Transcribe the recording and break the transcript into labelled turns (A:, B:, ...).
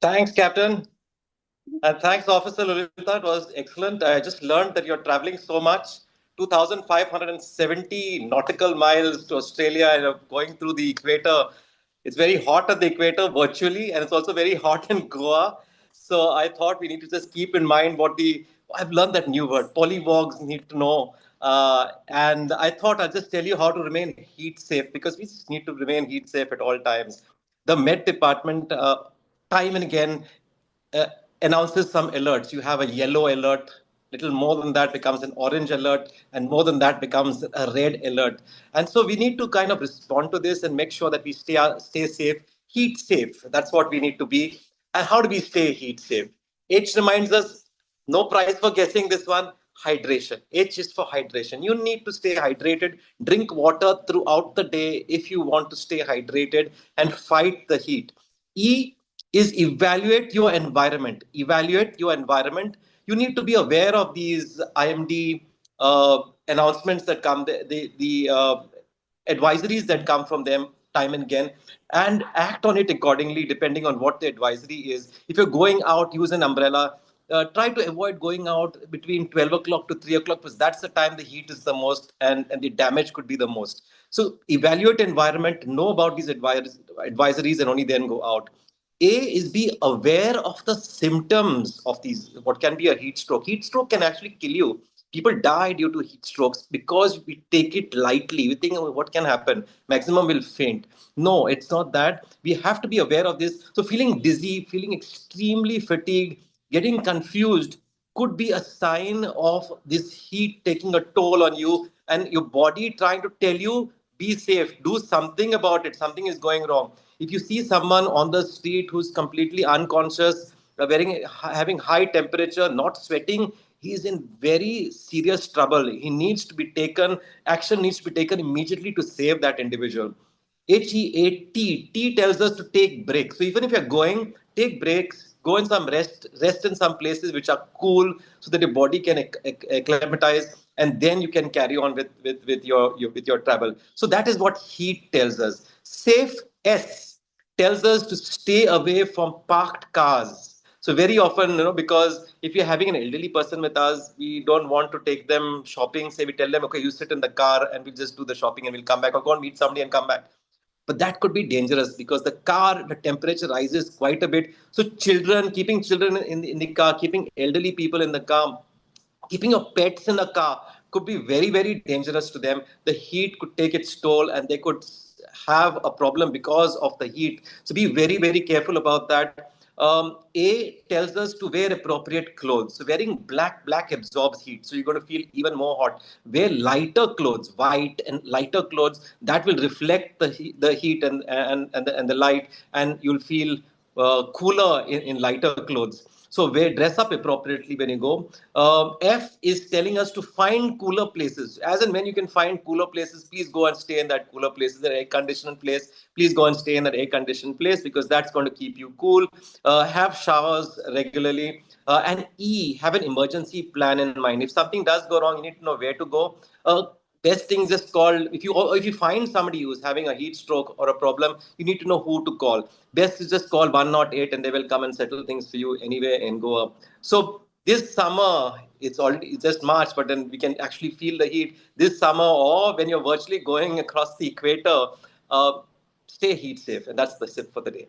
A: Thanks, Captain. And thanks, Officer Lolita. It was excellent. I just learned that you're traveling so much 2,570 nautical miles to Australia and going through the equator. It's very hot at the equator virtually, and it's also very hot in Goa. So I thought we need to just keep in mind I've learned that new word, polywogs need to know. And I thought I'll just tell you how to remain heat safe because we just need to remain heat safe at all times. The Met Department, time and again, uh, announces some alerts. You have a yellow alert, little more than that becomes an orange alert, and more than that becomes a red alert. And so we need to kind of respond to this and make sure that we stay safe, heat safe. That's what we need to be. And how do we stay heat safe? H reminds us, no prize for guessing this one. Hydration. H is for hydration. You need to stay hydrated. Drink water throughout the day if you want to stay hydrated and fight the heat. E is evaluate your environment. Evaluate your environment. You need to be aware of these IMD announcements that come, the advisories that come from them time and again, and act on it accordingly depending on what the advisory is. If you're going out, use an umbrella. Try to avoid going out between 12 o'clock to 3 o'clock because that's the time the heat is the most and the damage could be the most. So evaluate environment, know about these advisories, and only then go out. A is be aware of the symptoms of these, what can be a heat stroke. Heat stroke can actually kill you. People die due to heat strokes because we take it lightly. We think, oh, what can happen? Maximum will faint. No, it's not that. We have to be aware of this. So, feeling dizzy, feeling extremely fatigued, getting confused could be a sign of this heat taking a toll on you and your body trying to tell you, be safe, do something about it, something is going wrong. If you see someone on the street who's completely unconscious, having high temperature, not sweating, he is in very serious trouble. He needs to be taken, action needs to be taken immediately to save that individual. HEAT, T tells us to take breaks. So even if you're going, take breaks, go in some rest in some places which are cool so that your body can acclimatize, and then you can carry on with your travel. So that is what heat tells us. Safe, S, tells us to stay away from parked cars. So very often, because if you're having an elderly person with us, we don't want to take them shopping. Say we tell them, okay, you sit in the car and we'll just do the shopping and we'll come back, or go and meet somebody and come back. But that could be dangerous because the temperature rises quite a bit. So keeping children in the car, keeping elderly people in the car, keeping your pets in a car could be very, very dangerous to them. The heat could take its toll and they could have a problem because of the heat. So be very, very careful about that. A tells us to wear appropriate clothes. So wearing black absorbs heat. So you're going to feel even more hot. Wear lighter clothes, white and lighter clothes that will reflect the heat and the light, and you'll feel cooler in lighter clothes. So dress up appropriately when you go. F is telling us to find cooler places. As and when you can find cooler places, please go and stay in that cooler place. Is there an air conditioned place? Please go and stay in that air conditioned place because that's going to keep you cool. Have showers regularly. And E, have an emergency plan in mind. If something does go wrong, you need to know where to go. Best thing just call. If you find somebody who's having a heat stroke or a problem, you need to know who to call. Best is just call 108 and they will come and settle things for you anyway and go up. So this summer, it's just March, but then we can actually feel the heat this summer, or when you're virtually going across the equator. uh, Stay heat safe, and that's the sip for the day.